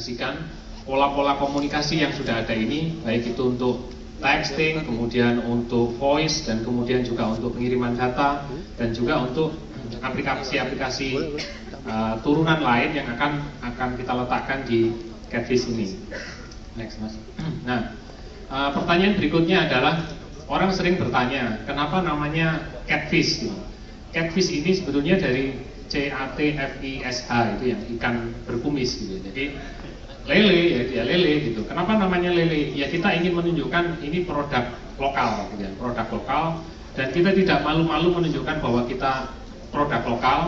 mengadaptasikan pola-pola komunikasi yang sudah ada ini, baik itu untuk texting, kemudian untuk voice, dan kemudian juga untuk pengiriman data, dan juga untuk aplikasi-aplikasi turunan lain yang akan kita letakkan di Catfish ini. Next, Mas. Nah, pertanyaan berikutnya adalah orang sering bertanya, kenapa namanya Catfish? Catfish ini sebetulnya dari CATFISH, itu yang ikan berkumis gitu. Jadi lele, ya lele gitu. Kenapa namanya lele? Ya kita ingin menunjukkan ini produk lokal, gitu ya, produk lokal, dan kita tidak malu-malu menunjukkan bahwa kita produk lokal,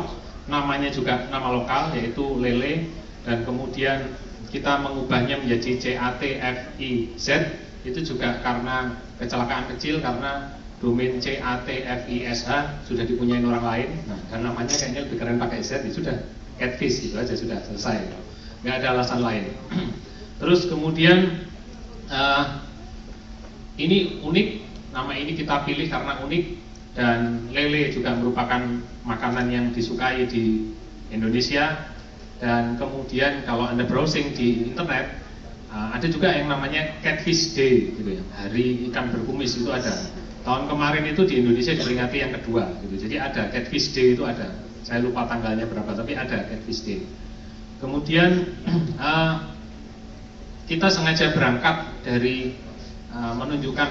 namanya juga nama lokal yaitu lele, dan kemudian kita mengubahnya menjadi CATFIZ itu juga karena kecelakaan kecil, karena domain CATFISH sudah dipunyai orang lain. Nah, dan namanya kayaknya lebih keren pakai Z, ya sudah Catfish gitu aja, sudah selesai, nggak ada alasan lain. Terus kemudian ini unik, nama ini kita pilih karena unik, dan lele juga merupakan makanan yang disukai di Indonesia. Dan kemudian kalau Anda browsing di internet, ada juga yang namanya Catfish Day gitu ya, hari ikan berkumis itu ada. Tahun kemarin itu di Indonesia diperingati yang kedua gitu. Jadi ada Catfish Day itu ada. Saya lupa tanggalnya berapa, tapi ada Catfish Day. Kemudian kita sengaja berangkat dari menunjukkan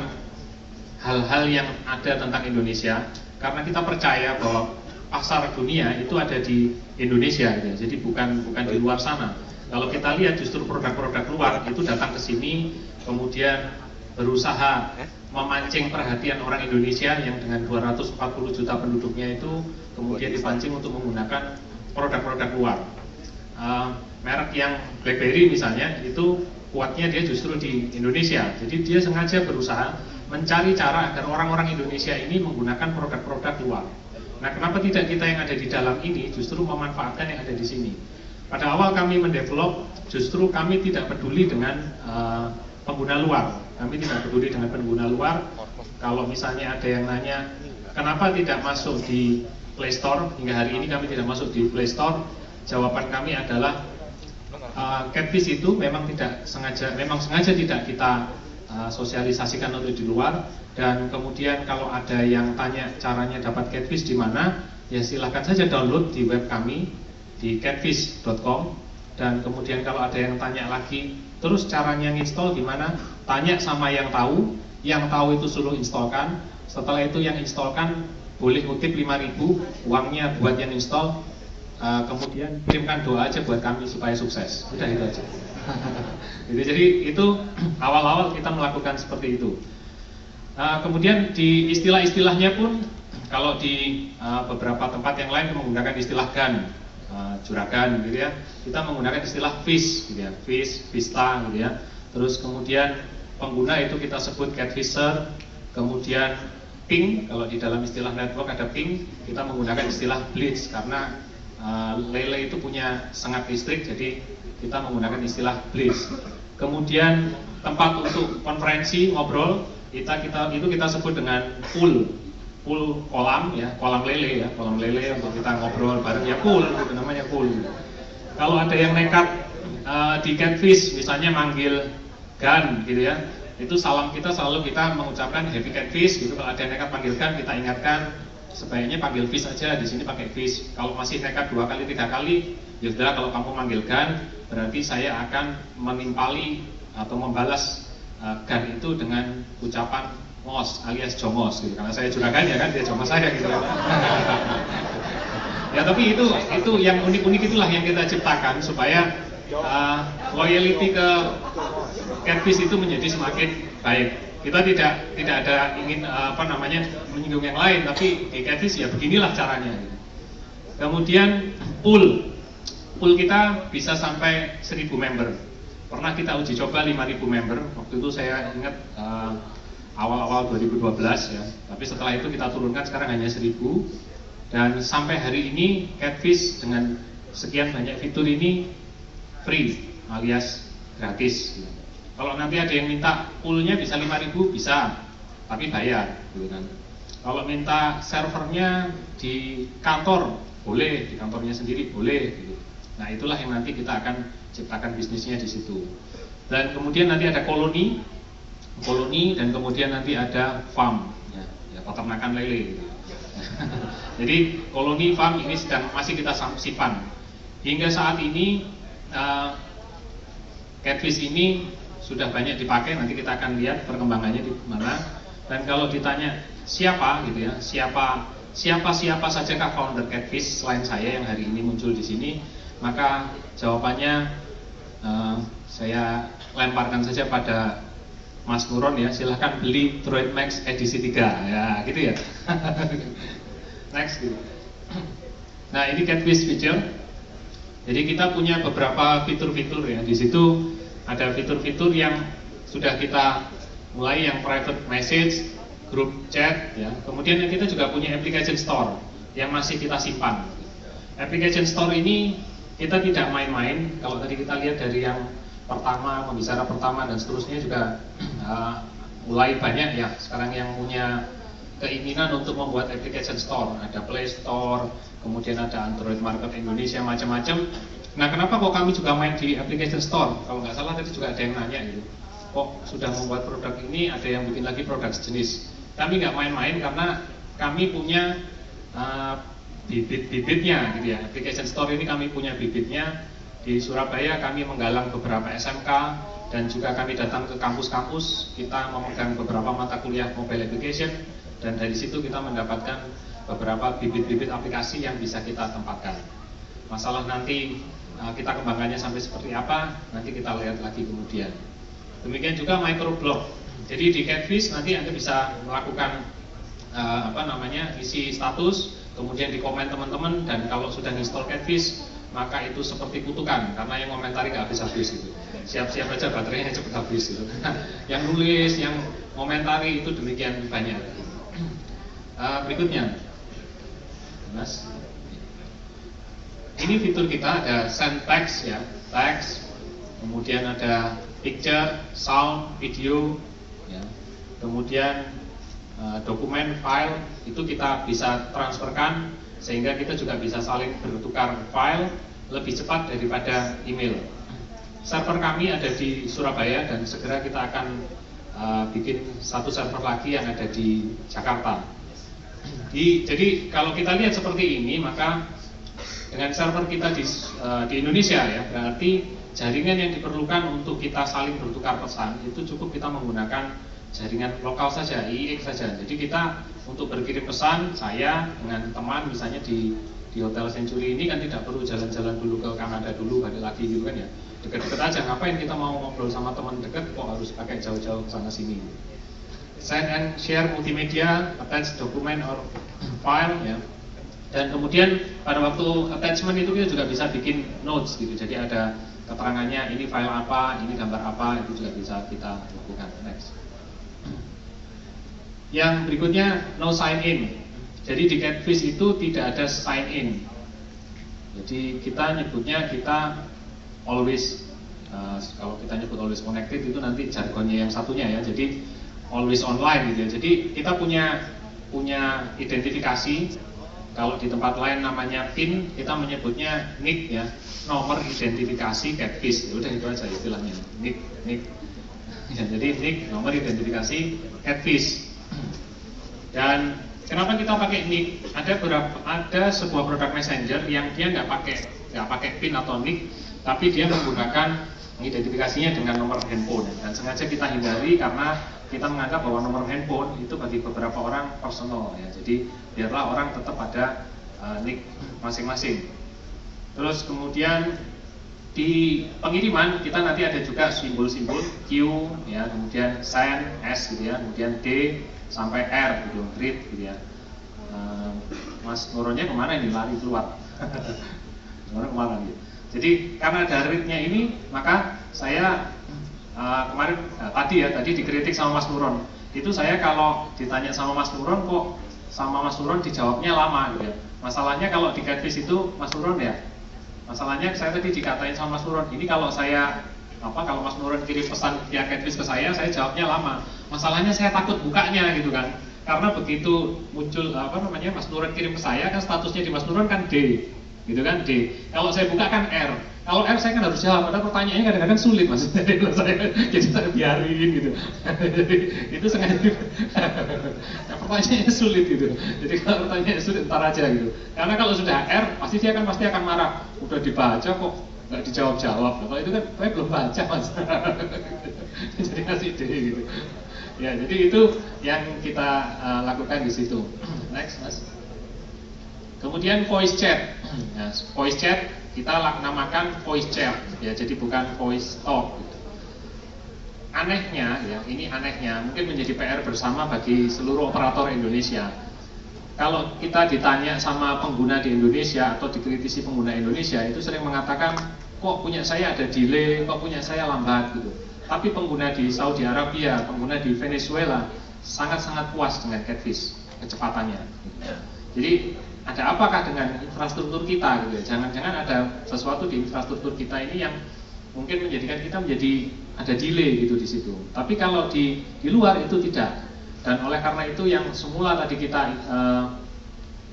hal-hal yang ada tentang Indonesia, karena kita percaya bahwa pasar dunia itu ada di Indonesia gitu. Jadi bukan di luar sana. Kalau kita lihat justru produk-produk luar itu datang ke sini, kemudian berusaha memancing perhatian orang Indonesia yang dengan 240 juta penduduknya itu kemudian dipancing untuk menggunakan produk-produk luar. Merek yang BlackBerry misalnya itu kuatnya dia justru di Indonesia. Jadi dia sengaja berusaha mencari cara agar orang-orang Indonesia ini menggunakan produk-produk luar. Nah, kenapa tidak kita yang ada di dalam ini justru memanfaatkan yang ada di sini? Pada awal kami mendevelop, justru kami tidak peduli dengan pengguna luar. Kami tidak peduli dengan pengguna luar. Kalau misalnya ada yang nanya, kenapa tidak masuk di Play Store? Hingga hari ini kami tidak masuk di Play Store. Jawaban kami adalah Catfish itu memang sengaja tidak kita sosialisasikan untuk di luar. Dan kemudian kalau ada yang tanya caranya dapat Catfish di mana, ya silahkan saja download di web kami di catfish.com. Dan kemudian kalau ada yang tanya lagi, terus caranya install gimana? Tanya sama yang tahu itu suruh installkan. Setelah itu yang installkan boleh ngutip 5.000, uangnya buat yang install. Kemudian kirimkan doa aja buat kami supaya sukses. Udah itu aja. Jadi itu awal-awal kita melakukan seperti itu. Kemudian di istilah-istilahnya pun, kalau di beberapa tempat yang lain menggunakan istilah gun, juragan gitu ya, kita menggunakan istilah fish gitu ya, fish, vista gitu ya. Terus kemudian pengguna itu kita sebut catfisher. Kemudian ping, kalau di dalam istilah network ada ping, kita menggunakan istilah blitz karena lele itu punya sengat listrik, jadi kita menggunakan istilah blitz. Kemudian tempat untuk konferensi ngobrol itu kita sebut dengan pool kolam ya, kolam lele untuk kita ngobrol bareng ya, pool gitu, namanya pool. Kalau ada yang nekat di Catfish misalnya manggil gun gitu ya, itu salam kita selalu kita mengucapkan happy Catfish gitu. Kalau ada yang nekat panggil gun, kita ingatkan sebaiknya panggil fish aja, di sini pakai fish. Kalau masih nekat 2 kali 3 kali, ya sudah, kalau kamu manggil gun berarti saya akan menimpali atau membalas gun itu dengan ucapan mos alias jomos gitu. Karena saya juragan ya kan, dia jomos saya gitu. Ya tapi itu yang unik-unik itulah yang kita ciptakan supaya loyalty ke Catfish itu menjadi semakin baik. Kita tidak ada ingin menyinggung yang lain, tapi di Catfish ya beginilah caranya. Kemudian pool kita bisa sampai 1.000 member. Pernah kita uji coba 5.000 member. Waktu itu saya ingat awal-awal 2012 ya. Tapi setelah itu kita turunkan, sekarang hanya 1.000. Dan sampai hari ini Catfish dengan sekian banyak fitur ini free alias gratis. Kalau nanti ada yang minta poolnya bisa 5.000 bisa, tapi bayar gitu kan. Kalau minta servernya di kantor boleh, di kantornya sendiri boleh gitu. Nah itulah yang nanti kita akan ciptakan bisnisnya di situ. Dan kemudian nanti ada koloni, dan kemudian nanti ada farm, ya peternakan lele. Gitu. Jadi koloni, farm ini masih kita simpan. Hingga saat ini catfish ini sudah banyak dipakai. Nanti kita akan lihat perkembangannya di mana. Dan kalau ditanya siapa gitu ya, siapa sajakah founder catfish selain saya yang hari ini muncul di sini, maka jawabannya saya lemparkan saja pada Mas Nuron ya. Silahkan beli Droid Max edisi 3 ya, gitu ya. Next gitu. Nah, ini catfish feature. Jadi kita punya beberapa fitur-fitur ya. Di situ ada fitur-fitur yang sudah kita mulai, yang private message, group chat ya. Kemudian kita juga punya application store yang masih kita simpan. Application store ini kita tidak main-main. Kalau tadi kita lihat dari yang pertama, pembicara pertama dan seterusnya juga mulai banyak ya sekarang yang punya keinginan untuk membuat application store. Ada Play Store, kemudian ada Android Market Indonesia, macam-macam. Nah, kenapa kok kami juga main di application store? Kalau nggak salah tadi juga ada yang nanya gitu. Kok sudah membuat produk ini, ada yang bikin lagi produk sejenis. Kami nggak main-main karena kami punya bibit-bibitnya gitu ya. Application store ini kami punya bibitnya. Di Surabaya kami menggalang beberapa SMK dan juga kami datang ke kampus-kampus. Kita memegang beberapa mata kuliah mobile application dan dari situ kita mendapatkan beberapa bibit-bibit aplikasi yang bisa kita tempatkan. Masalah nanti kita kembangkannya sampai seperti apa, nanti kita lihat lagi kemudian. Demikian juga microblog. Jadi di catfish nanti Anda bisa melakukan isi status, kemudian di komen teman-teman, dan kalau sudah install catfish maka itu seperti kutukan karena yang komentari nggak habis-habis gitu. Siap-siap aja baterainya cepat habis gitu. Yang nulis, yang komentari itu demikian banyak. Berikutnya, Mas. Ini fitur kita ada send text ya, text, kemudian ada picture, sound, video, ya. Kemudian dokumen, file itu kita bisa transferkan sehingga kita juga bisa saling bertukar file lebih cepat daripada email. Server kami ada di Surabaya dan segera kita akan bikin satu server lagi yang ada di Jakarta. Jadi kalau kita lihat seperti ini, maka dengan server kita di Indonesia ya, berarti jaringan yang diperlukan untuk kita saling bertukar pesan itu cukup kita menggunakan jaringan lokal saja, IX saja. Jadi kita untuk berkirim pesan, saya dengan teman misalnya di Hotel Century ini kan tidak perlu jalan-jalan dulu ke Kanada dulu, balik lagi gitu kan ya. Dekat-dekat aja, ngapain kita mau ngobrol sama teman dekat kok harus pakai jauh-jauh sana sini. Send and share multimedia, attach document or file ya. Dan kemudian pada waktu attachment itu kita juga bisa bikin notes gitu. Jadi ada keterangannya ini file apa, ini gambar apa, itu juga bisa kita lakukan. Next. Yang berikutnya no sign in. Jadi di catfish itu tidak ada sign in. Jadi kita nyebutnya kita always kalau kita nyebut always connected itu nanti jargonnya yang satunya ya. Jadi always online gitu ya. Jadi kita punya identifikasi. Kalau di tempat lain namanya PIN, kita menyebutnya NIC ya, nomor identifikasi catfish. Ya udah itu aja istilahnya, NIC. Ya, jadi NIC, nomor identifikasi catfish. Dan kenapa kita pakai NIC? Ada sebuah produk messenger yang dia nggak pakai PIN atau NIC, tapi dia menggunakan identifikasinya dengan nomor handphone. Dan sengaja kita hindari karena kita menganggap bahwa nomor handphone itu bagi beberapa orang personal ya. Jadi biarlah orang tetap ada nick masing-masing. Terus kemudian di pengiriman kita nanti ada juga simbol-simbol Q ya, kemudian sign S gitu ya, kemudian D sampai R gitu, grid gitu ya. Mas Nuronnya kemana ini, lari keluar? Kemana gitu. Jadi karena ada gridnya ini, maka saya kemarin tadi dikritik sama Mas Nuron. Itu saya kalau ditanya sama Mas Nuron kok sama Mas Nuron dijawabnya lama gitu ya. Masalahnya kalau di catfish itu Mas Nuron ya. Masalahnya saya tadi dikatain sama Mas Nuron, ini kalau kalau Mas Nuron kirim pesan via catfish ke saya jawabnya lama. Masalahnya saya takut bukanya gitu kan. Karena begitu muncul Mas Nuron kirim ke saya kan statusnya di Mas Nuron kan D. gitu kan D. Kalau saya buka kan R. Kalau R saya kan harus jawab, padahal pertanyaannya kadang-kadang sulit mas. Jadi saya biarin gitu. Jadi itu sengaja. Nah, pertanyaannya sulit gitu. Jadi kalau pertanyaannya sulit ntar aja gitu. Karena kalau sudah R pasti dia kan pasti akan marah. Udah dibaca kok nggak dijawab-jawab. Kalau itu kan saya belum baca mas. Jadi kasih D gitu. Ya, jadi itu yang kita lakukan di situ. Next mas. Kemudian voice chat. Nah, voice chat kita namakan voice chat ya, jadi bukan voice talk. Anehnya ya, ini anehnya mungkin menjadi PR bersama bagi seluruh operator Indonesia. Kalau kita ditanya sama pengguna di Indonesia atau dikritisi pengguna Indonesia, itu sering mengatakan kok punya saya ada delay, kok punya saya lambat gitu. Tapi pengguna di Saudi Arabia, pengguna di Venezuela sangat-sangat puas dengan Catfish kecepatannya. Jadi ada apakah dengan infrastruktur kita gitu ya? Jangan-jangan ada sesuatu di infrastruktur kita ini yang mungkin menjadikan kita menjadi ada delay gitu di situ. Tapi kalau di luar itu tidak. Dan oleh karena itu yang semula tadi kita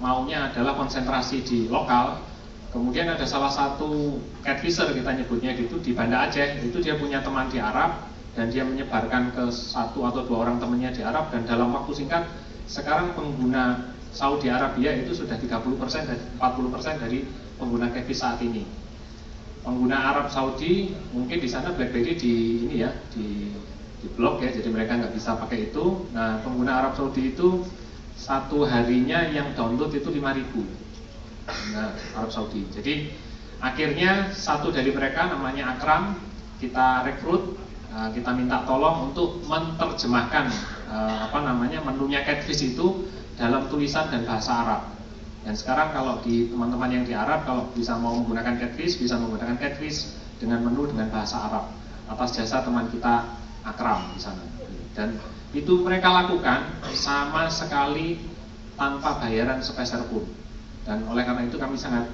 maunya adalah konsentrasi di lokal. Kemudian ada salah satu catfisher kita nyebutnya gitu di Banda Aceh, itu dia punya teman di Arab dan dia menyebarkan ke 1 atau 2 orang temannya di Arab, dan dalam waktu singkat sekarang pengguna Saudi Arabia itu sudah 30% dan 40% dari pengguna catfish saat ini. Pengguna Arab Saudi mungkin di sana BlackBerry di ini ya di blok ya, jadi mereka nggak bisa pakai itu. Nah, pengguna Arab Saudi itu satu harinya yang download itu 5.000. Nah, Arab Saudi. Jadi akhirnya satu dari mereka namanya Akram kita rekrut, kita minta tolong untuk menerjemahkan menunya catfish itu dalam tulisan dan bahasa Arab. Dan sekarang kalau di teman-teman yang di Arab, kalau bisa mau menggunakan catfish, bisa menggunakan catfish dengan menu dengan bahasa Arab atas jasa teman kita Akram di sana. Dan itu mereka lakukan sama sekali tanpa bayaran sepeser pun. Dan oleh karena itu kami sangat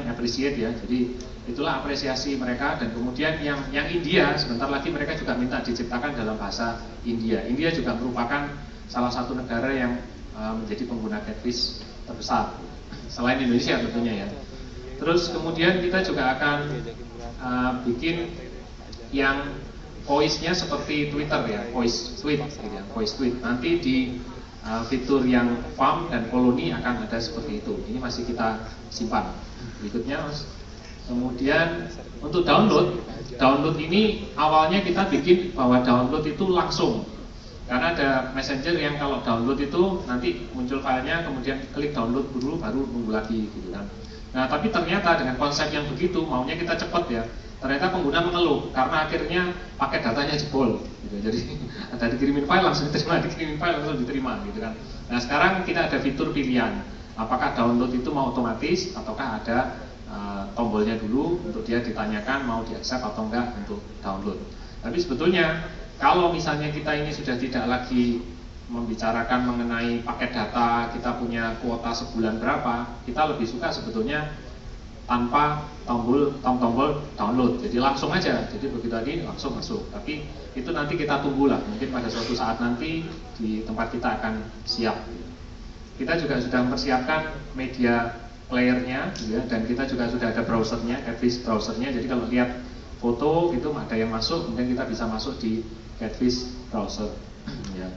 appreciate ya. Jadi itulah apresiasi mereka. Dan kemudian yang India sebentar lagi mereka juga minta diciptakan dalam bahasa India. India juga merupakan salah satu negara yang menjadi pengguna catfish terbesar selain Indonesia tentunya ya. Terus kemudian kita juga akan bikin yang voice-nya seperti Twitter ya, voice tweet gitu ya, voice tweet. Nanti di fitur yang farm dan koloni akan ada seperti itu. Ini masih kita simpan. Berikutnya mas. Kemudian untuk download ini awalnya kita bikin bahwa download itu langsung. Karena ada messenger yang kalau download itu nanti muncul filenya, kemudian klik download dulu baru nunggu lagi gitu kan. Nah tapi ternyata dengan konsep yang begitu maunya kita cepat ya. Ternyata pengguna mengeluh karena akhirnya pakai datanya jebol gitu. Jadi ada dikirimin file langsung diterima, dikirimin file langsung diterima gitu kan. Nah sekarang kita ada fitur pilihan, apakah download itu mau otomatis ataukah ada tombolnya dulu untuk dia ditanyakan mau di-accept atau enggak untuk download. Tapi sebetulnya kalau misalnya kita ini sudah tidak lagi membicarakan mengenai paket data, kita punya kuota sebulan berapa, kita lebih suka sebetulnya tanpa tombol download, jadi langsung aja, jadi begitu tadi langsung masuk. Tapi itu nanti kita tunggulah, mungkin pada suatu saat nanti di tempat kita akan siap. Kita juga sudah mempersiapkan media playernya, ya, dan kita juga sudah ada browsernya, Catfish browsernya. Jadi kalau lihat foto gitu ada yang masuk, kemudian kita bisa masuk di Catfish browser. Ya.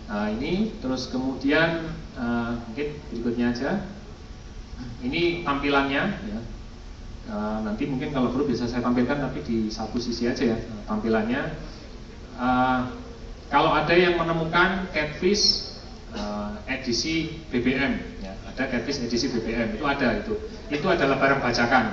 Nah ini terus kemudian mungkin berikutnya aja. Ini tampilannya ya. Nanti mungkin kalau perlu bisa saya tampilkan tapi di satu sisi aja ya tampilannya. Kalau ada yang menemukan Catfish edisi BBM ya, ada Catfish edisi BBM itu ada itu adalah barang bajakan.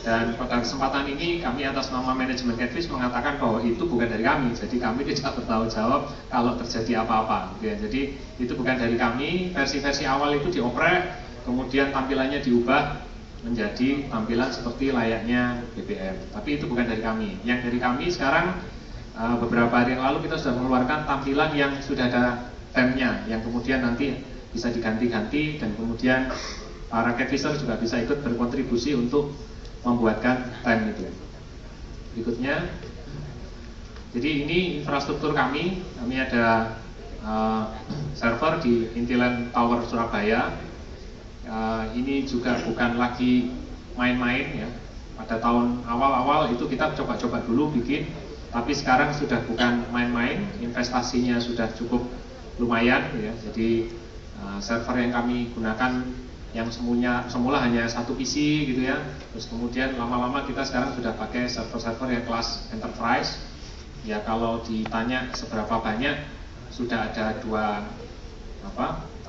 Dan pada kesempatan ini kami atas nama manajemen Catfish mengatakan bahwa itu bukan dari kami, jadi kami tidak bertanggung jawab kalau terjadi apa-apa gitu ya. Jadi itu bukan dari kami, versi-versi awal itu dioprek, kemudian tampilannya diubah menjadi tampilan seperti layaknya BBM. Tapi itu bukan dari kami. Yang dari kami sekarang beberapa hari yang lalu kita sudah mengeluarkan tampilan yang sudah ada temnya, yang kemudian nanti bisa diganti-ganti dan kemudian para catfisher juga bisa ikut berkontribusi untuk membuatkan tem itu. Berikutnya, jadi ini infrastruktur kami ada server di Intiland Tower Surabaya. Ini juga bukan lagi main-main ya. Pada tahun awal-awal itu kita coba-coba dulu bikin, tapi sekarang sudah bukan main-main, investasinya sudah cukup lumayan ya. Jadi server yang kami gunakan yang semula hanya satu PC gitu ya, terus kemudian lama-lama kita sekarang sudah pakai server-server yang kelas enterprise. Ya kalau ditanya seberapa banyak, sudah ada 2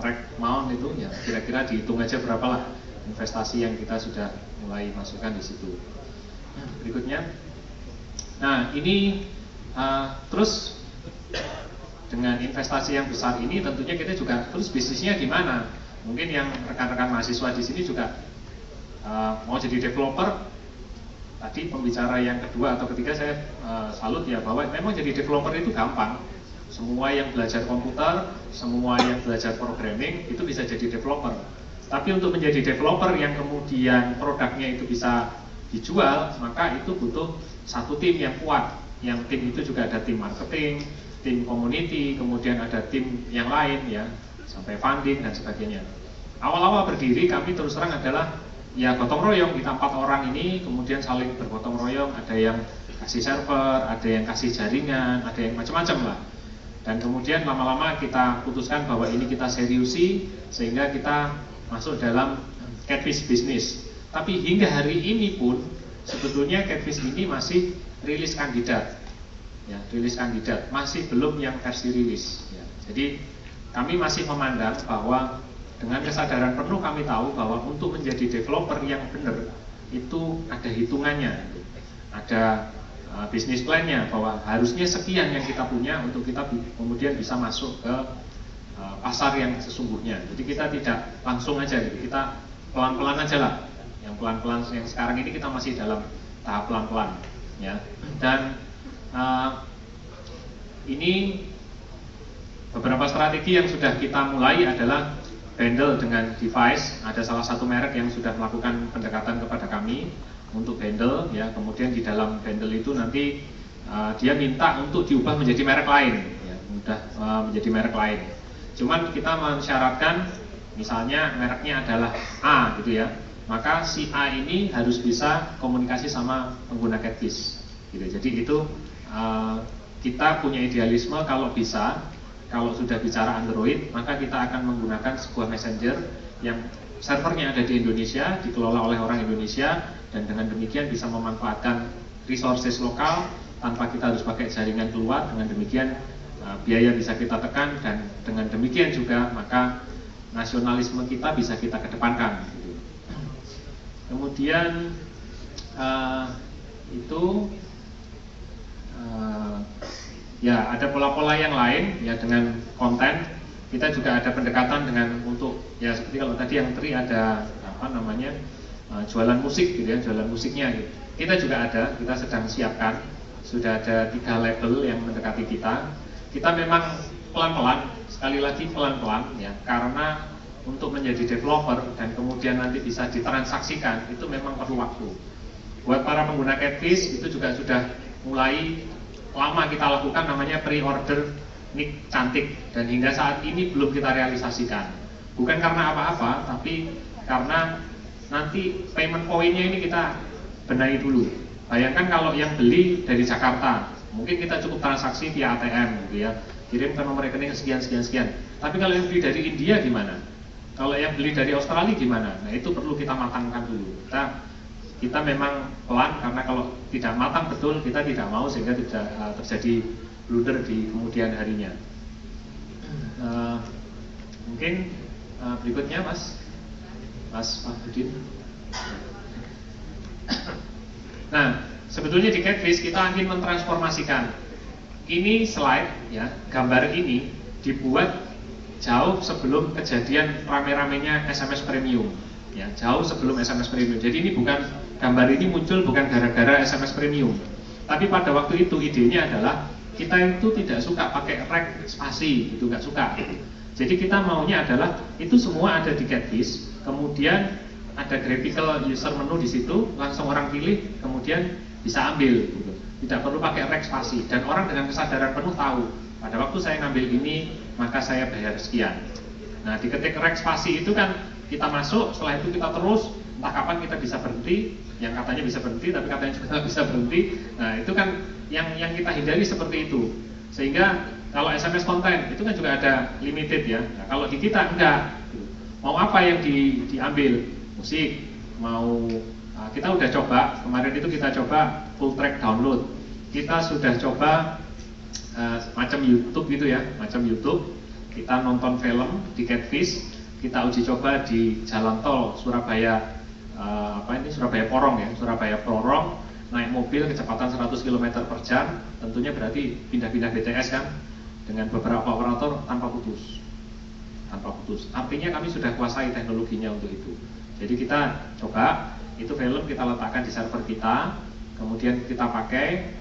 rack mount itu ya, kira-kira dihitung aja berapa lah investasi yang kita sudah mulai masukkan di situ. Berikutnya, nah ini terus dengan investasi yang besar ini tentunya kita juga terus bisnisnya gimana? Mungkin yang rekan-rekan mahasiswa di sini juga mau jadi developer. Tadi pembicara yang kedua atau ketiga saya salut ya, bahwa memang jadi developer itu gampang. Semua yang belajar komputer, semua yang belajar programming itu bisa jadi developer. Tapi untuk menjadi developer yang kemudian produknya itu bisa dijual, maka itu butuh satu tim yang kuat. Yang tim itu juga ada tim marketing, tim community, kemudian ada tim yang lain ya, sampai funding dan sebagainya. Awal-awal berdiri kami terus terang adalah ya gotong royong, kita 4 orang ini kemudian saling bergotong royong, ada yang kasih server, ada yang kasih jaringan, ada yang macam-macam lah. Dan kemudian lama-lama kita putuskan bahwa ini kita seriusi sehingga kita masuk dalam Catfish business. Tapi hingga hari ini pun sebetulnya Catfish ini masih rilis kandidat. Ya, rilis kandidat, masih belum yang versi rilis ya. Jadi kami masih memandang bahwa dengan kesadaran penuh kami tahu bahwa untuk menjadi developer yang benar itu ada hitungannya, ada bisnis plan-nya, bahwa harusnya sekian yang kita punya untuk kita kemudian bisa masuk ke pasar yang sesungguhnya. Jadi kita tidak langsung aja gitu, kita pelan-pelan aja lah. Yang pelan-pelan yang sekarang ini kita masih dalam tahap pelan-pelan ya. Dan ini beberapa strategi yang sudah kita mulai adalah bundle dengan device. Ada salah satu merek yang sudah melakukan pendekatan kepada kami untuk bundle ya. Kemudian di dalam bundle itu nanti dia minta untuk diubah menjadi merek lain ya, menjadi merek lain. Cuman kita mensyaratkan misalnya mereknya adalah A gitu ya, maka si A ini harus bisa komunikasi sama pengguna Catfish gitu. Jadi itu kita punya idealisme kalau bisa, kalau sudah bicara Android, maka kita akan menggunakan sebuah messenger yang servernya ada di Indonesia, dikelola oleh orang Indonesia, dan dengan demikian bisa memanfaatkan resources lokal tanpa kita harus pakai jaringan keluar. Dengan demikian biaya bisa kita tekan, dan dengan demikian juga maka nasionalisme kita bisa kita kedepankan. Kemudian ya ada pola-pola yang lain ya, dengan konten kita juga ada pendekatan dengan untuk ya seperti kalau tadi yang Tri ada jualan musik gitu ya, jualan musiknya gitu. Kita juga ada, kita sedang siapkan, sudah ada 3 label yang mendekati kita. Kita memang pelan-pelan, sekali lagi pelan-pelan ya, karena untuk menjadi developer dan kemudian nanti bisa ditransaksikan itu memang perlu waktu. Buat para pengguna Catfish itu juga sudah mulai lama kita lakukan namanya pre-order nick cantik, dan hingga saat ini belum kita realisasikan. Bukan karena apa-apa, tapi karena nanti payment point-nya ini kita benahi dulu. Bayangkan kalau yang beli dari Jakarta, mungkin kita cukup transaksi via ATM gitu ya, kirim ke nomor rekening sekian. Tapi kalau yang beli dari India gimana? Kalau yang beli dari Australia gimana? Nah itu perlu kita matangkan dulu. Kita memang pelan, karena kalau tidak matang betul kita tidak mau sehingga tidak terjadi blunder di kemudian harinya. Mungkin berikutnya Mas Fahudin. Nah, sebetulnya di Catfish kita ingin mentransformasikan. Ini slide ya, gambar ini dibuat jauh sebelum kejadian rame-ramenya SMS Premium. Ya, jauh sebelum SMS Premium. Jadi ini gambar ini muncul bukan gara-gara SMS Premium. Tapi pada waktu itu idenya adalah kita itu tidak suka pakai rek spasi, itu nggak suka. Jadi kita maunya adalah itu semua ada di Catfish, kemudian ada graphical user menu di situ, langsung orang pilih, kemudian bisa ambil. Gitu. Tidak perlu pakai rek spasi, dan orang dengan kesadaran penuh tahu pada waktu saya ngambil ini maka saya bayar sekian. Nah, diketik rek spasi itu kan kita masuk, setelah itu kita terus, entah kapan kita bisa berhenti, yang katanya bisa berhenti tapi katanya juga nggak bisa berhenti. Nah itu kan yang kita hindari seperti itu. Sehingga kalau SMS konten itu kan juga ada limited ya. Nah, kalau di kita enggak. Mau apa yang diambil? Musik, mau kita udah coba, kemarin itu kita coba full track download. Kita sudah coba macam YouTube gitu ya, macam YouTube. Kita nonton film di Catfish, kita uji coba di jalan tol Surabaya Surabaya Porong ya, Surabaya Porong, naik mobil kecepatan 100 km per jam, tentunya berarti pindah-pindah BTS kan, dengan beberapa operator tanpa putus. Artinya kami sudah kuasai teknologinya untuk itu. Jadi kita coba, itu film kita letakkan di server kita, kemudian kita pakai,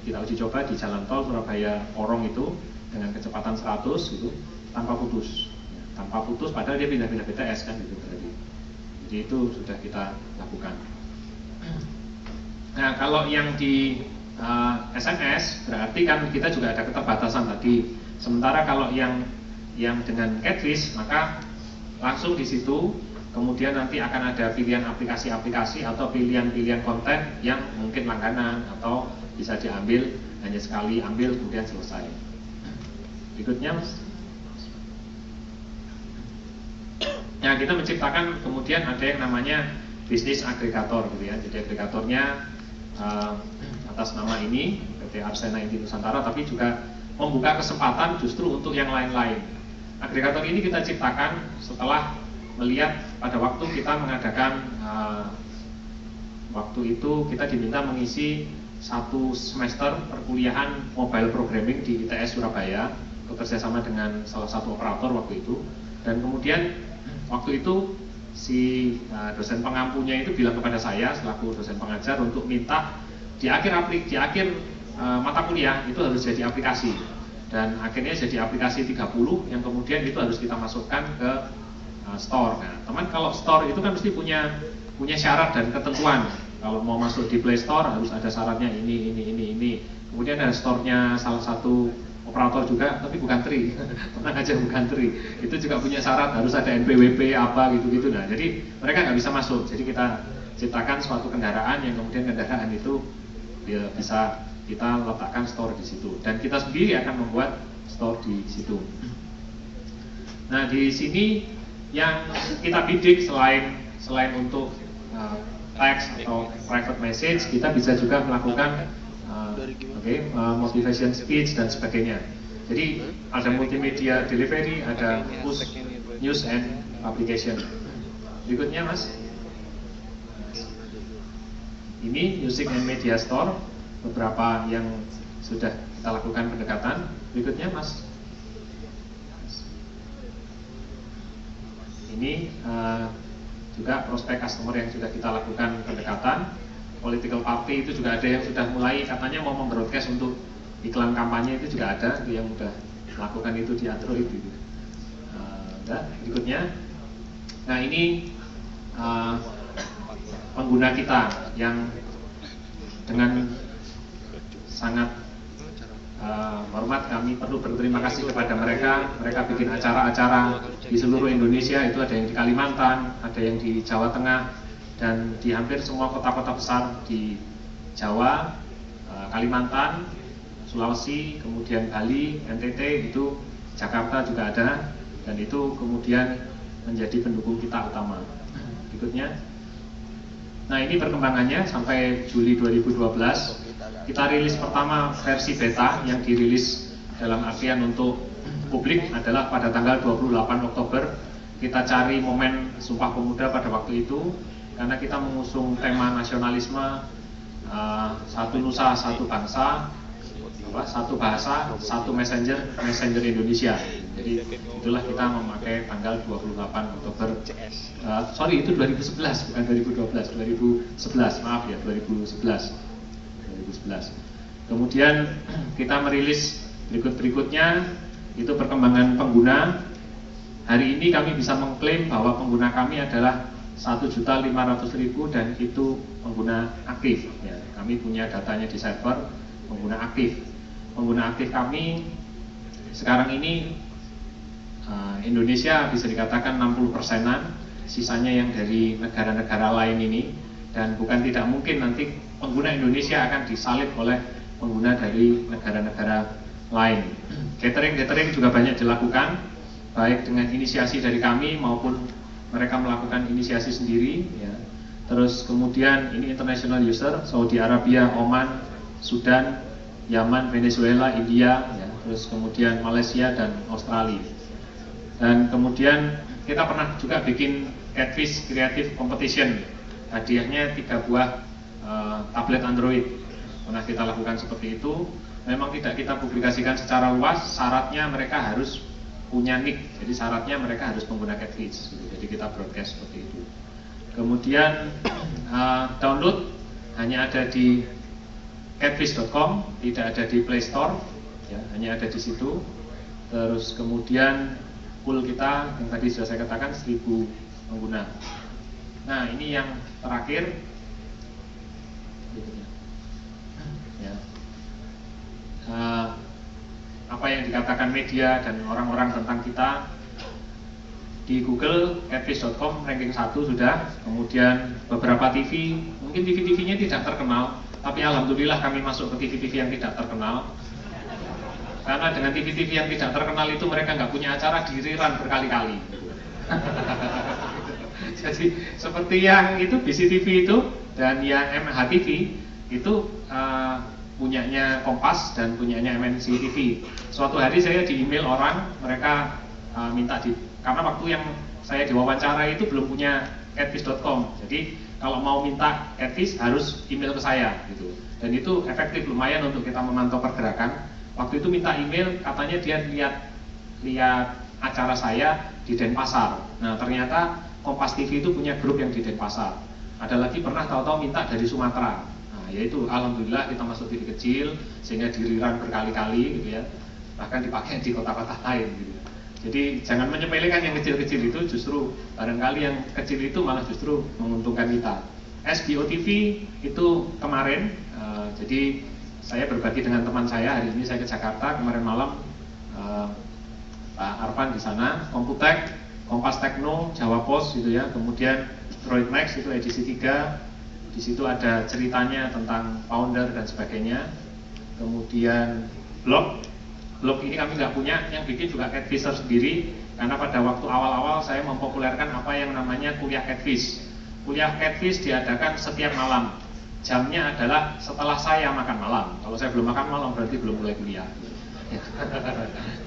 kita uji coba di jalan tol Surabaya Porong itu dengan kecepatan 100 itu tanpa putus. Tanpa putus padahal dia pindah-pindah BTS kan gitu berarti. Jadi itu sudah kita lakukan. Nah kalau yang di SMS berarti kan kita juga ada keterbatasan tadi. Sementara kalau yang dengan Catfish maka langsung di situ, kemudian nanti akan ada pilihan aplikasi-aplikasi atau pilihan-pilihan konten yang mungkin langganan atau bisa diambil hanya sekali ambil kemudian selesai. Berikutnya Mas. Nah kita menciptakan kemudian ada yang namanya bisnis agregator gitu ya. Jadi agregatornya atas nama ini PT Arsena Inti Nusantara, tapi juga membuka kesempatan justru untuk yang lain-lain. Agregator ini kita ciptakan setelah melihat pada waktu kita mengadakan waktu itu kita diminta mengisi 1 semester perkuliahan mobile programming di ITS Surabaya, bekerjasama dengan salah satu operator waktu itu. Dan kemudian waktu itu si dosen pengampunya itu bilang kepada saya selaku dosen pengajar untuk minta di akhir mata kuliah itu harus jadi aplikasi, dan akhirnya jadi aplikasi 30 yang kemudian itu harus kita masukkan ke store. Nah, teman kalau store itu kan mesti punya syarat dan ketentuan. Kalau mau masuk di Play Store harus ada syaratnya ini. Kemudian ada store-nya salah satu operator juga, tapi bukan Tri. Tenang aja bukan Tri. Itu juga punya syarat harus ada NPWP apa gitu-gitu. Nah, jadi mereka nggak bisa masuk. Jadi kita ciptakan suatu kendaraan yang kemudian kendaraan itu bisa kita letakkan store di situ. Dan kita sendiri akan membuat store di situ. Nah, di sini yang kita bidik selain untuk teks atau private message, kita bisa juga melakukan motivation speech dan sebagainya. Jadi ada multimedia delivery, ada push news and publication. Berikutnya Mas, ini music and media store, beberapa yang sudah kita lakukan pendekatan. Berikutnya Mas, ini juga prospek customer yang sudah kita lakukan pendekatan. Political party itu juga ada yang sudah mulai katanya mau membroadcast untuk iklan kampanye, itu juga ada itu yang sudah melakukan itu di Android gitu. Berikutnya, nah ini pengguna kita yang dengan sangat hormat kami perlu berterima kasih kepada mereka. Mereka bikin acara-acara di seluruh Indonesia, itu ada yang di Kalimantan, ada yang di Jawa Tengah, dan di hampir semua kota-kota besar di Jawa, Kalimantan, Sulawesi, kemudian Bali, NTT, itu Jakarta juga ada, dan itu kemudian menjadi pendukung kita utama. Berikutnya, nah ini perkembangannya sampai Juli 2012. Kita rilis pertama versi beta yang dirilis dalam artian untuk publik adalah pada tanggal 28 Oktober. Kita cari momen Sumpah Pemuda pada waktu itu karena kita mengusung tema nasionalisme, satu nusa, satu bangsa, satu bahasa, satu messenger Indonesia. Jadi itulah kita memakai tanggal 28 Oktober. Itu 2011 bukan 2012, 2011 maaf ya 2011. Kemudian kita merilis berikutnya itu perkembangan pengguna. Hari ini kami bisa mengklaim bahwa pengguna kami adalah 1.500.000 dan itu pengguna aktif ya. Kami punya datanya di server pengguna aktif. Pengguna aktif kami sekarang ini Indonesia bisa dikatakan 60%-an, sisanya yang dari negara-negara lain ini. Dan bukan tidak mungkin nanti pengguna Indonesia akan disalib oleh pengguna dari negara-negara lain. Catering juga banyak dilakukan, baik dengan inisiasi dari kami maupun mereka melakukan inisiasi sendiri ya. Terus kemudian ini international user, Saudi Arabia, Oman, Sudan, Yaman, Venezuela, India ya. Terus kemudian Malaysia dan Australia. Dan kemudian kita pernah juga bikin Catfish Creative Competition, hadiahnya 3 buah tablet Android. Pernah kita lakukan seperti itu. Memang tidak kita publikasikan secara luas, syaratnya mereka harus punya nick, jadi syaratnya mereka harus pengguna Catfish gitu. Jadi kita broadcast seperti itu. Kemudian download hanya ada di catfish.com, tidak ada di Play Store ya, hanya ada di situ. Terus kemudian pool kita yang tadi sudah saya katakan 1000 pengguna. Nah ini yang terakhir ya. Apa yang dikatakan media dan orang-orang tentang kita di Google, catfish.com ranking 1 sudah. Kemudian beberapa TV, mungkin TV-TV-nya tidak terkenal, tapi alhamdulillah kami masuk ke TV-TV yang tidak terkenal. Karena dengan TV-TV yang tidak terkenal itu mereka nggak punya acara di rerun berkali-kali. Jadi seperti yang itu BCTV itu dan yang MHTV itu punyanya Kompas dan punyanya MNC TV. Suatu hari saya di email orang, mereka minta karena waktu yang saya diwawancara itu belum punya catfish.com. Jadi kalau mau minta Catfish harus email ke saya gitu. Dan itu efektif lumayan untuk kita memantau pergerakan. Waktu itu minta email, katanya dia lihat acara saya di Denpasar. Nah ternyata Kompas TV itu punya grup yang di Denpasar. Ada lagi pernah tahu-tahu minta dari Sumatera. Nah yaitu alhamdulillah kita masuk TV kecil sehingga diriran berkali-kali gitu ya. Bahkan dipakai di kota-kota lain gitu. Jadi jangan menyepelekan yang kecil-kecil itu, justru barangkali yang kecil itu malah justru menguntungkan kita. SBO TV itu kemarin, jadi saya berbagi dengan teman saya, hari ini saya ke Jakarta, kemarin malam Pak Arfan di sana, Komputek, Kompas Tekno, Jawa Pos gitu ya, kemudian Droid Max itu edisi 3, di situ ada ceritanya tentang founder dan sebagainya, kemudian blog ini kami nggak punya, yang bikin juga Catfisher sendiri, karena pada waktu awal-awal saya mempopulerkan apa yang namanya kuliah Catfish. Kuliah Catfish diadakan setiap malam, jamnya adalah setelah saya makan malam. Kalau saya belum makan malam berarti belum mulai kuliah.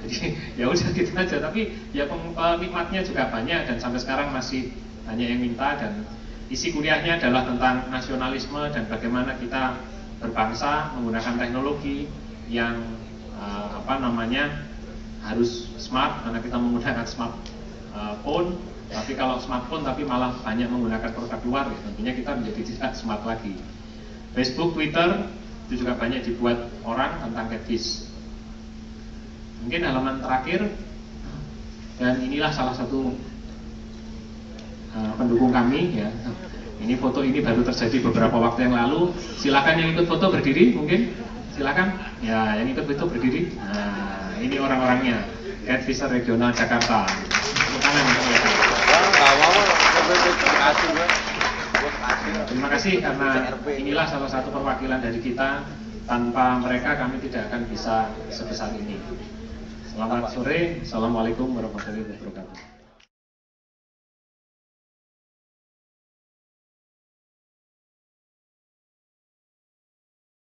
Jadi ya udah gitu aja, tapi ya penikmatnya juga banyak dan sampai sekarang masih banyak yang minta. Dan isi kuliahnya adalah tentang nasionalisme dan bagaimana kita berbangsa menggunakan teknologi yang harus smart, karena kita menggunakan smartphone. Tapi kalau smartphone tapi malah banyak menggunakan produk luar, ya, tentunya kita menjadi tidak smart lagi. Facebook, Twitter itu juga banyak dibuat orang tentang Catfish. Mungkin halaman terakhir, dan inilah salah satu pendukung kami ya. Ini foto ini baru terjadi beberapa waktu yang lalu. Silakan yang ikut foto berdiri mungkin. Silakan, ya yang ikut itu berdiri. Nah, ini orang-orangnya, Catfisher Regional Jakarta. Tepuk tangan untuk mereka. Terima kasih karena inilah salah satu perwakilan dari kita. Tanpa mereka kami tidak akan bisa sebesar ini. Selamat sore, assalamualaikum warahmatullahi wabarakatuh.